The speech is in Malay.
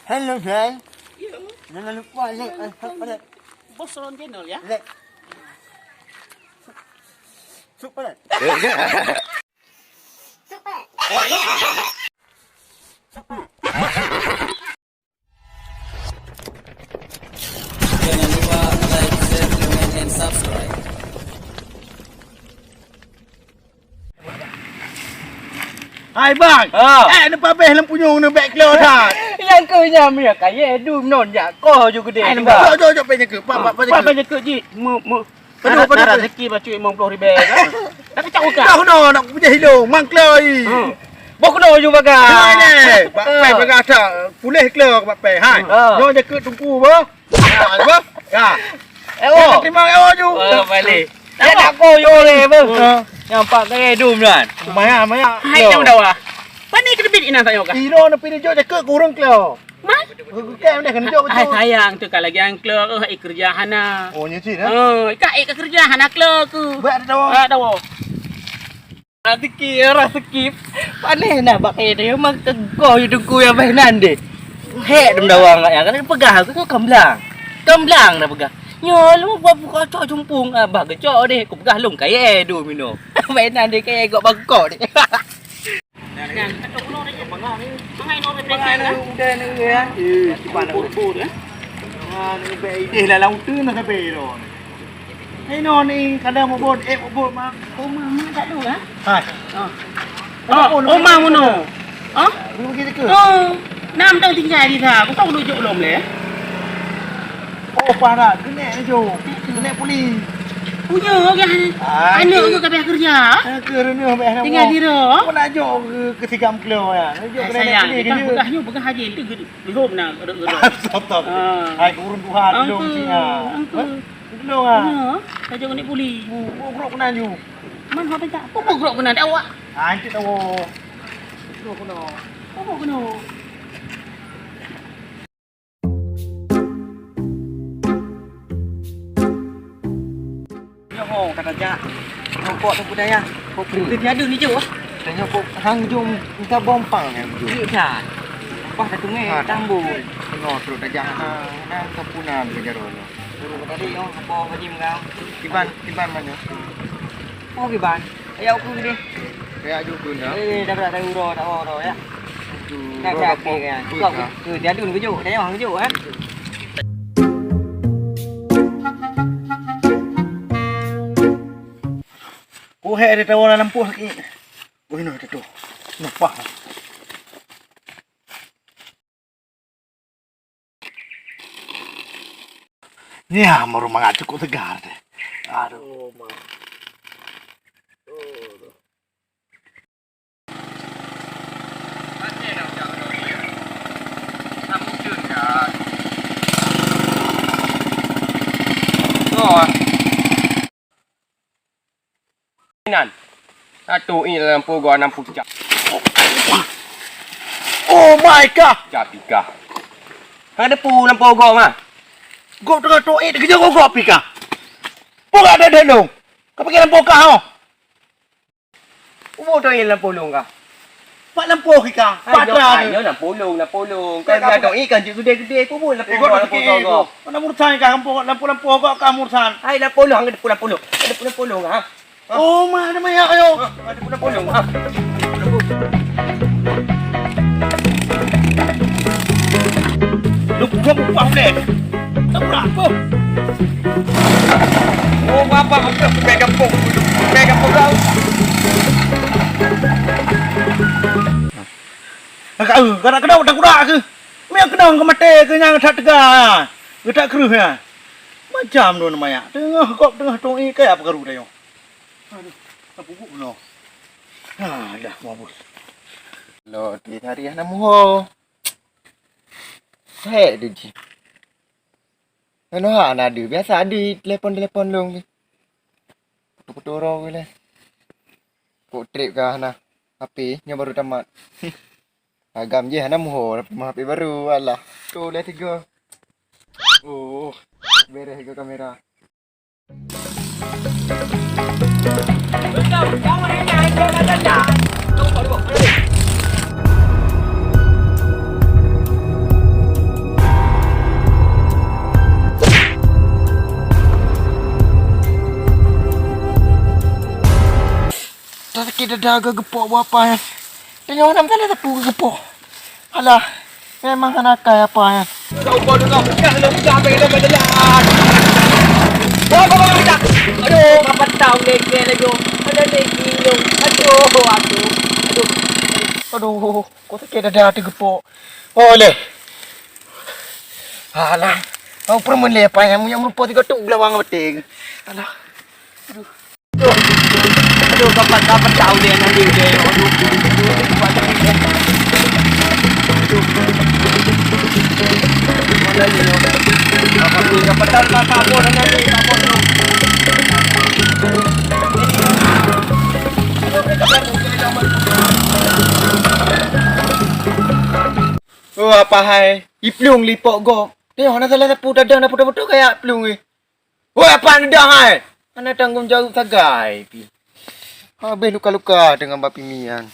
Hello, Ray. Ya. Jangan lupa like. Bos Ron channel ya. Like. Super. Jangan lupa like, share, comment, and subscribe. Hai bang. Nak pabeh lampu nyung nak back clear dah. Yang ke nya mi kaya du non ya ko ju gede. Jom pe ke. Pak banyak ke ji. Penuh rezeki bacu 50 ribu kan. Dah kacau kan. Dah no nak punya hidung mang clear. Bok no ju baga. Ni. Pak pe baga tak. Pulih clear pak pe. Hai. Jom je ke tunggu ba. Apa? Ya. Terima ju. Balik. Tak nak ko yo le bang. Nampak kaya du nan. Maya. Hai jam dah wah. Pani ke debit ina tayo ka. Hero nak pilih jom je ke kurang clear. Mas. Kan dah kena jom Hai betul. sayang tu kalau lagi ang keluar ke kerjaan na. Oh nyeci dah. Ika kerjaan nak keluar ke. Buat dah. Dah wah. Rezeki. Paneh nak pakai dia mang tegoh ju tunggu yang mainan deh. Hek dem dawang ya kan pegah aku kemblang. Kemblang dah pegah. Nyo lu buat buka cok jumpung abah ke cok deh. Ku pegah lung kaya du mino. Mainan deh kaya gok bangkok deh. Yang ketuk no ni bangau ni. Mangai no be prekan kan. Udah ni ya. Cuba nak. Bur ya. Ni be ide lah lang tu nak be ro. Hey no ni kadang mau bot mak. Oh mama tak ada ha. Hai. Oh mama no. Lu pergi ke? Nam tang tinggal di tha. Kau tahu duduk belum le? Oh parah, kena ni jo. Kena polis. Punya kan. Anak tu kabeh kerja. Ke ni habis nak. Tinggal di ro. Kau nak jo ke tiga kilo ya. Jo kena Sayang, polis kita ke. begahnya begah haji tu belum nak geduk-geduk. Stop. Hai kurun Tuhan dong singa. Belum ah. Saja kena puli. Buruk kena ju. Man hok tak. Apa buruk kena awak? Antik tahu. Buruk kena. Apa kena? Nyokong kata jak. Nyokok tu budaya. Kok Dia tiada ni je wah. Dan nyokok hang jom minta bompang kan ju. Iya dah. Apa dah tungai tambul. Tengok terus dah jak hang kepunan ke jaro. Suruh tadi oh apa haji mengau. Tiban mana? Oh giban. Ayo aku ni. Kayak ju pun dah. Dah dah uro dah uro ya. Tu. Nak ke kan. Kau tu dia tu ni kejuk. Dia orang kejuk kan. Oh hek dia tahu lampu lagi. Oh ini tu. Nampak. Ni maru mangat cukup tegar deh. Aduh, mak. Nan. Satu ini lampu gua 60 cap. Oh my god. Cap tiga. Ada pu lampu gua mah. Gop tengah tu dia kerja gop pika. Pok ada dong. Kau pakai lampu kau. Umur tu ini lampu long kah? Pak lampu kita. Patra. Ayo lampu long. Kau ada tu ikan gede-gede ku pun lampu gua. Mana mursan kah lampu kau kamu mursan. Hai lampu long ada lampu long. Ada lampu long ha. Oh mana maya ayo. Ada lampu long ha. Lu gua buang deh. Tak berapa. Oh bapa aku pegang pok. Pegang pok kau. Kau kena udah kuda ke? Memang kena ke mati ke yang tak tegak. Ke tak keruh ya. Macam tu namanya. Tengah kau tengah tu ini kayak apa keruh dah yo. Aduh, apa bubuk no. Dah mampus. Lo di hari yang namu. Hei dia. Ano ha na ada biasa ada telefon long ni. Putu-putu raw le. Kok trip kah na. HP nya baru tamat. Agam je hana muho HP baru alah. Tu dah 3. Oh, beres ke kamera. Kau jangan hanya jalan-jalan. Kau baru sakit dada agak gepok buat apa ya. Tengok orang salah tepu gepok. Alah, memang anak kaya apa ya. Kau bodoh kau. Kan lu sampai kita berjalan. Bawa kita. Aduh, kapan tahu lagi lagi. Ada lagi lu. Aduh. Aduh, kok sakit dada hati gepok. Oleh. Alah, kau permen le apa yang merupa tiga tuk belawang beting. Alah. Aduh, kapan tahu dia nanti dia. Mana ni? Apa ni? Apa tahu apa orang nanti? Apa tu? Oh, apa hai? Iplung lipok go. Tengok nak salah tepu dada nak putar-putar kayak plung ni. Oh, apa anda hai? Ana tanggung jawab sagai pi. Habis luka-luka dengan bapi mian.